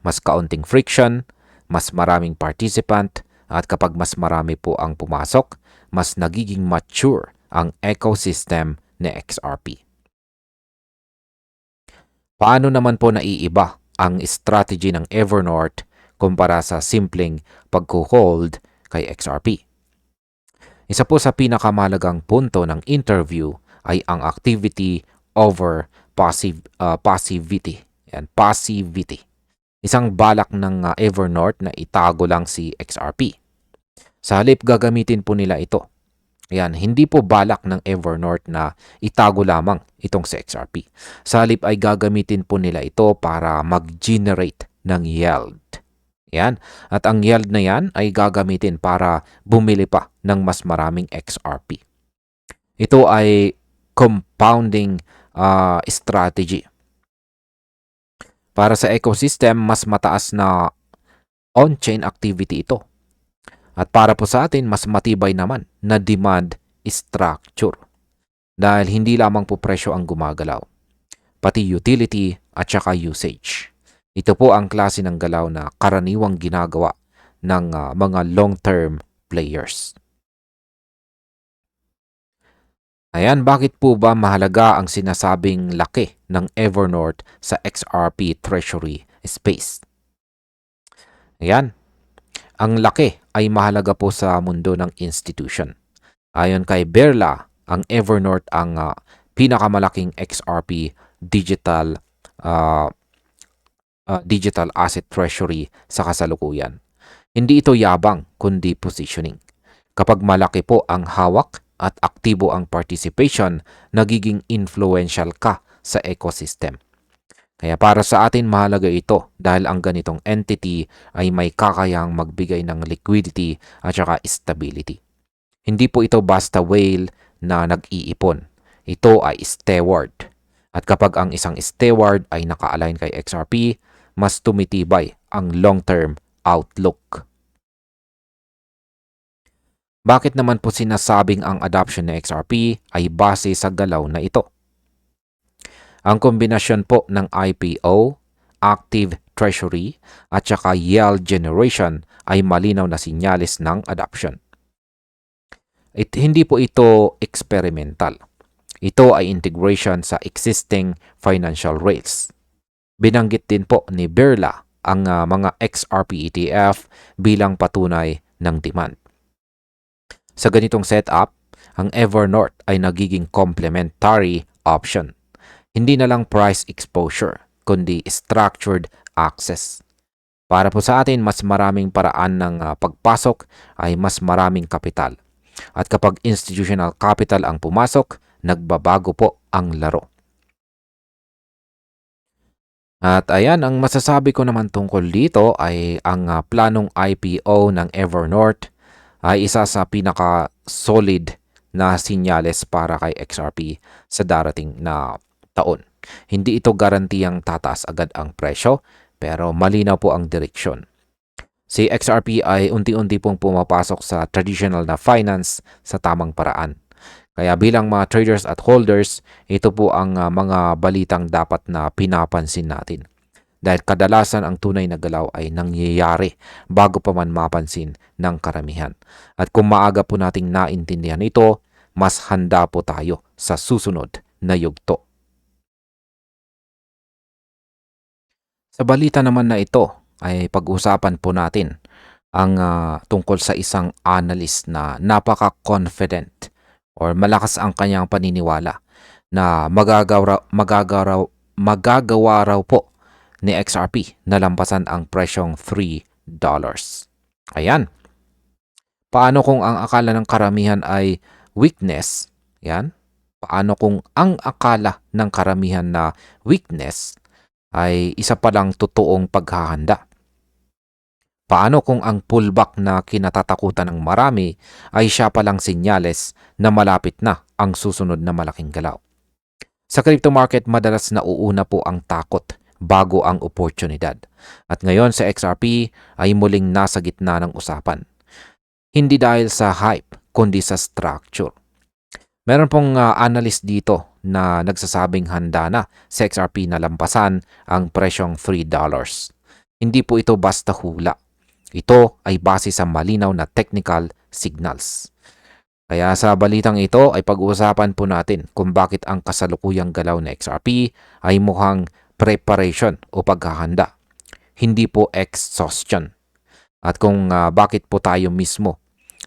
Mas kaunting friction, mas maraming participant, at kapag mas marami po ang pumasok, mas nagiging mature ang ecosystem ni XRP. Paano naman po naiiba ang strategy ng Evernorth kumpara sa simpleng pagko-hold kay XRP? Isa po sa pinakamahalagang punto ng interview ay ang activity over passivity. Yan, passivity. Isang balak ng Evernorth na itago lang si XRP. Sa halip gagamitin po nila ito. Yan, hindi po balak ng Evernorth na itago lamang itong si XRP. Sa halip ay gagamitin po nila ito para mag-generate ng yield. Yan, at ang yield na yan ay gagamitin para bumili pa ng mas maraming XRP. Ito ay compounding strategy. Para sa ecosystem, mas mataas na on-chain activity ito. At para po sa atin, mas matibay naman na demand structure. Dahil hindi lamang po presyo ang gumagalaw, pati utility at saka usage. Ito po ang klase ng galaw na karaniwang ginagawa ng mga long-term players. Ayan, bakit po ba mahalaga ang sinasabing laki ng Evernorth sa XRP Treasury space? Ayan, ang laki ay mahalaga po sa mundo ng institution. Ayon kay Berla, ang Evernorth ang pinakamalaking XRP digital asset treasury sa kasalukuyan. Hindi ito yabang kundi positioning. Kapag malaki po ang hawak at aktibo ang participation, nagiging influential ka sa ecosystem. Kaya para sa atin mahalaga ito dahil ang ganitong entity ay may kakayahang magbigay ng liquidity at saka stability. Hindi po ito basta whale na nag-iipon. Ito ay steward. At kapag ang isang steward ay naka-align kay XRP, mas tumitibay ang long-term outlook. Bakit naman po sinasabing ang adoption ng XRP ay base sa galaw na ito? Ang kombinasyon po ng IPO, active treasury, at saka yield generation ay malinaw na sinyalis ng adoption. Hindi po ito experimental. Ito ay integration sa existing financial rails. Binanggit din po ni Berla ang mga XRP ETF bilang patunay ng demand. Sa ganitong setup, ang Evernorth ay nagiging complementary option. Hindi na lang price exposure, kundi structured access. Para po sa atin, mas maraming paraan ng pagpasok ay mas maraming kapital. At kapag institutional capital ang pumasok, nagbabago po ang laro. At ayan, ang masasabi ko naman tungkol dito ay ang planong IPO ng Evernorth ay isa sa pinaka-solid na sinyales para kay XRP sa darating na taon. Hindi ito garantiyang tataas agad ang presyo, pero malinaw po ang direksyon. Si XRP ay unti-unti pong pumapasok sa traditional na finance sa tamang paraan. Kaya bilang mga traders at holders, ito po ang mga balitang dapat na pinapansin natin. Dahil kadalasan ang tunay na galaw ay nangyayari bago pa man mapansin ng karamihan. At kung maaga po nating naintindihan ito, mas handa po tayo sa susunod na yugto. Sa balita naman na ito ay pag-usapan po natin ang tungkol sa isang analyst na napaka-confident or malakas ang kanyang paniniwala na magagawa raw po ni XRP na lampasan ang presyong $3. Ayan. Paano kung ang akala ng karamihan ay weakness? Yan. Paano kung ang akala ng karamihan na weakness ay isa palang totoong paghahanda? Paano kung ang pullback na kinatatakutan ng marami ay siya palang senyales na malapit na ang susunod na malaking galaw? Sa crypto market, madalas nauuna po ang takot bago ang oportunidad. At ngayon sa XRP ay muling nasa gitna ng usapan. Hindi dahil sa hype, kundi sa structure. Meron pong analyst dito na nagsasabing handa na sa XRP na lampasan ang presyong $3. Hindi po ito basta hula. Ito ay base sa malinaw na technical signals. Kaya sa balitang ito ay pag-uusapan po natin kung bakit ang kasalukuyang galaw na XRP ay mukhang preparation o paghahanda, hindi po exhaustion. At kung bakit po tayo mismo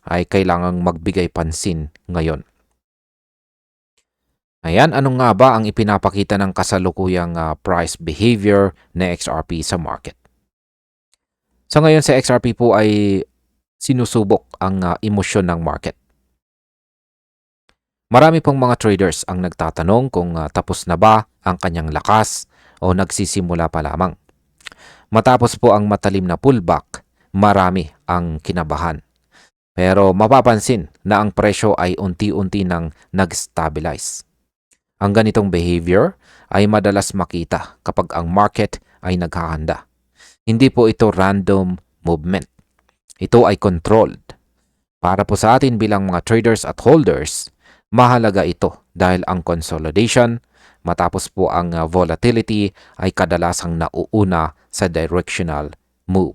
ay kailangang magbigay pansin ngayon. Ayan, ano nga ba ang ipinapakita ng kasalukuyang price behavior na XRP sa market? So ngayon sa XRP po ay sinusubok ang emosyon ng market. Marami pong mga traders ang nagtatanong kung tapos na ba ang kanyang lakas o nagsisimula pa lamang. Matapos po ang matalim na pullback, marami ang kinabahan. Pero mapapansin na ang presyo ay unti-unti nang nag-stabilize. Ang ganitong behavior ay madalas makita kapag ang market ay naghahanda. Hindi po ito random movement. Ito ay controlled. Para po sa atin bilang mga traders at holders, mahalaga ito dahil ang consolidation, matapos po ang volatility, ay kadalasang nauuna sa directional move.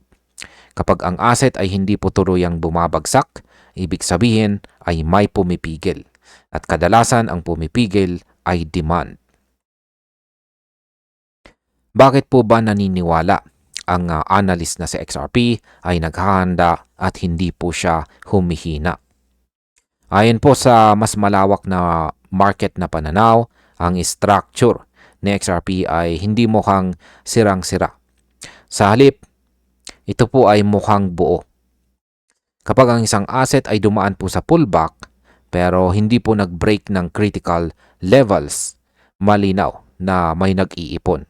Kapag ang asset ay hindi po tuluyang bumabagsak, ibig sabihin ay may pumipigil. At kadalasan ang pumipigil ay demand. Bakit po ba naniniwala ang analyst na si XRP ay naghahanda at hindi po siya humihina? Ayon po sa mas malawak na market na pananaw, ang structure ni XRP ay hindi mukhang sirang-sira. Sa halip, ito po ay mukhang buo. Kapag ang isang asset ay dumaan po sa pullback pero hindi po nag-break ng critical levels, malinaw na may nag-iipon.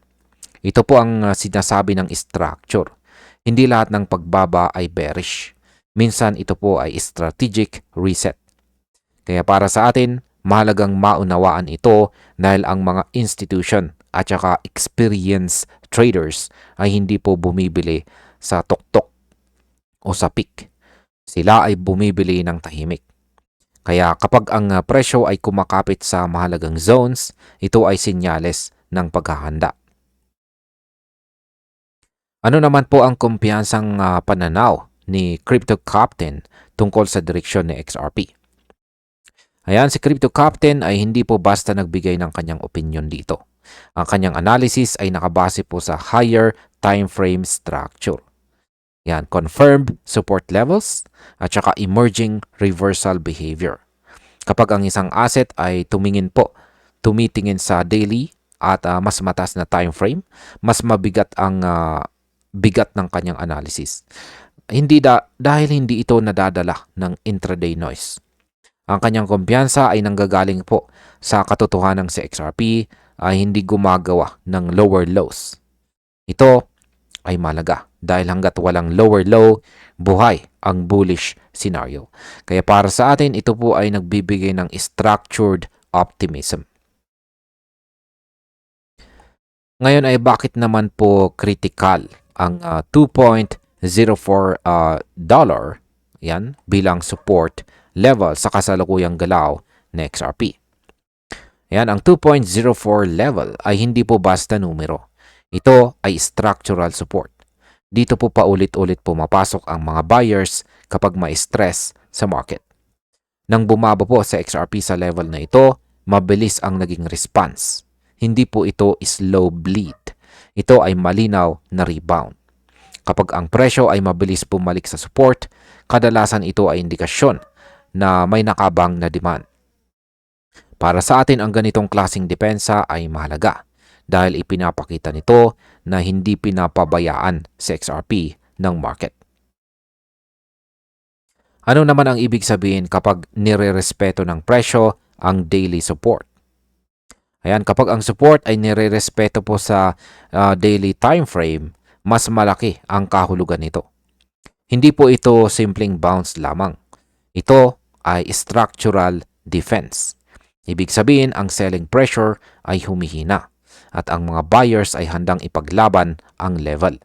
Ito po ang sinasabi ng structure. Hindi lahat ng pagbaba ay bearish. Minsan ito po ay strategic reset. Kaya para sa atin, mahalagang maunawaan ito dahil ang mga institution at saka experienced traders ay hindi po bumibili sa tuktok o sa peak. Sila ay bumibili ng tahimik. Kaya kapag ang presyo ay kumakapit sa mahalagang zones, ito ay senyales ng paghahanda. Ano naman po ang kumpiyansang pananaw ni Crypto Captain tungkol sa direksyon ni XRP? Ayan, si Crypto Captain ay hindi po basta nagbigay ng kanyang opinion dito. Ang kanyang analysis ay nakabase po sa higher time frame structure. Yan, confirmed support levels at saka emerging reversal behavior. Kapag ang isang asset ay tumitingin sa daily at mas mataas na time frame, mas mabigat ang bigat ng kanyang analysis. Dahil hindi ito nadadala ng intraday noise. Ang kanyang kumpiyansa ay nanggagaling po sa katotohanan ng si XRP ay hindi gumagawa ng lower lows. Ito ay malaga dahil hanggat walang lower low, buhay ang bullish scenario. Kaya para sa atin, ito po ay nagbibigay ng structured optimism. Ngayon ay bakit naman po critical ang $2.04 yan bilang support level sa kasalukuyang galaw na XRP. Ayan, ang 2.04 level ay hindi po basta numero. Ito ay structural support. Dito po paulit-ulit pumapasok ang mga buyers kapag may stress sa market. Nang bumaba po sa XRP sa level na ito, mabilis ang naging response. Hindi po ito slow bleed. Ito ay malinaw na rebound. Kapag ang presyo ay mabilis bumalik sa support, kadalasan ito ay indikasyon na may nakabang na demand. Para sa atin, ang ganitong klaseng depensa ay mahalaga dahil ipinapakita nito na hindi pinapabayaan sa XRP ng market. Ano naman ang ibig sabihin kapag nirerespeto ng presyo ang daily support? Ayan, kapag ang support ay nirerespeto po sa daily time frame, mas malaki ang kahulugan nito. Hindi po ito simpleng bounce lamang. Ito ay structural defense. Ibig sabihin, ang selling pressure ay humihina at ang mga buyers ay handang ipaglaban ang level.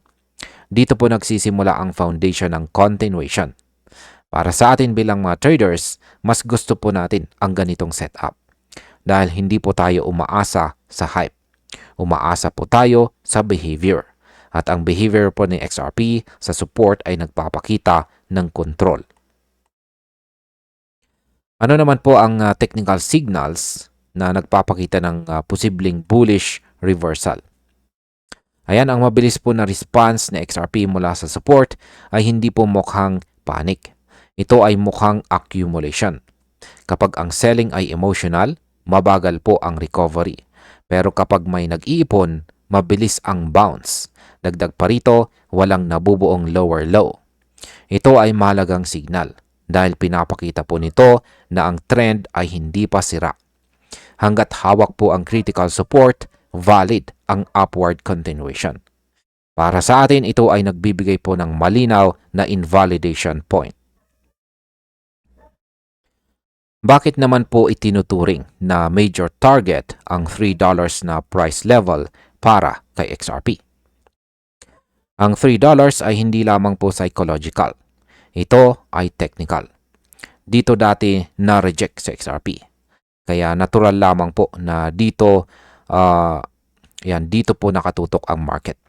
Dito po nagsisimula ang foundation ng continuation. Para sa atin bilang mga traders, mas gusto po natin ang ganitong setup dahil hindi po tayo umaasa sa hype. Umaasa po tayo sa behavior. At ang behavior po ni XRP sa support ay nagpapakita ng control. Ano naman po ang technical signals na nagpapakita ng posibleng bullish reversal? Ayan, ang mabilis po na response ni XRP mula sa support ay hindi po mukhang panic. Ito ay mukhang accumulation. Kapag ang selling ay emotional, mabagal po ang recovery. Pero kapag may nag-iipon, mabilis ang bounce. Dagdag pa rito, walang nabubuong lower low. Ito ay mahalagang signal dahil pinapakita po nito na ang trend ay hindi pa sira. Hanggat hawak po ang critical support, valid ang upward continuation. Para sa atin, ito ay nagbibigay po ng malinaw na invalidation point. Bakit naman po itinuturing na major target ang $3 na price level para kay XRP? Ang $3 ay hindi lamang po psychological. Ito ay technical. Dito dati na-reject sa XRP. Kaya natural lamang po na dito po nakatutok ang market.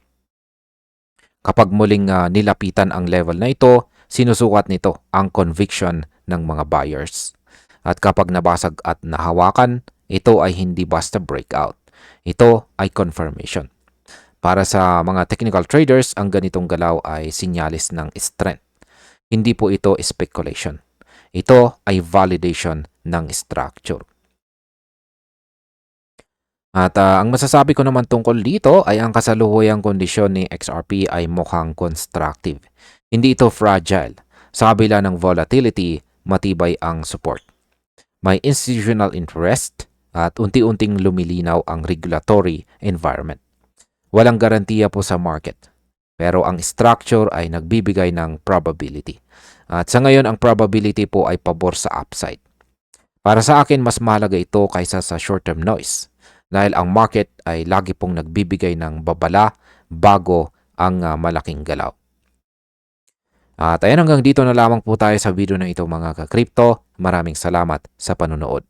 Kapag muling nilapitan ang level na ito, sinusukat nito ang conviction ng mga buyers. At kapag nabasag at nahawakan, ito ay hindi basta breakout. Ito ay confirmation. Para sa mga technical traders, ang ganitong galaw ay sinyalis ng strength. Hindi po ito speculation. Ito ay validation ng structure. At ang masasabi ko naman tungkol dito ay ang kasalukuyang kondisyon ni XRP ay mukhang constructive. Hindi ito fragile. Sa kabila ng volatility, matibay ang support. May institutional interest at unti-unting lumilinaw ang regulatory environment. Walang garantiya po sa market, pero ang structure ay nagbibigay ng probability. At sa ngayon, ang probability po ay pabor sa upside. Para sa akin, mas mahalaga ito kaysa sa short-term noise dahil ang market ay lagi pong nagbibigay ng babala bago ang malaking galaw. At ayan, hanggang dito na lamang po tayo sa video na ito mga ka-crypto. Maraming salamat sa panonood.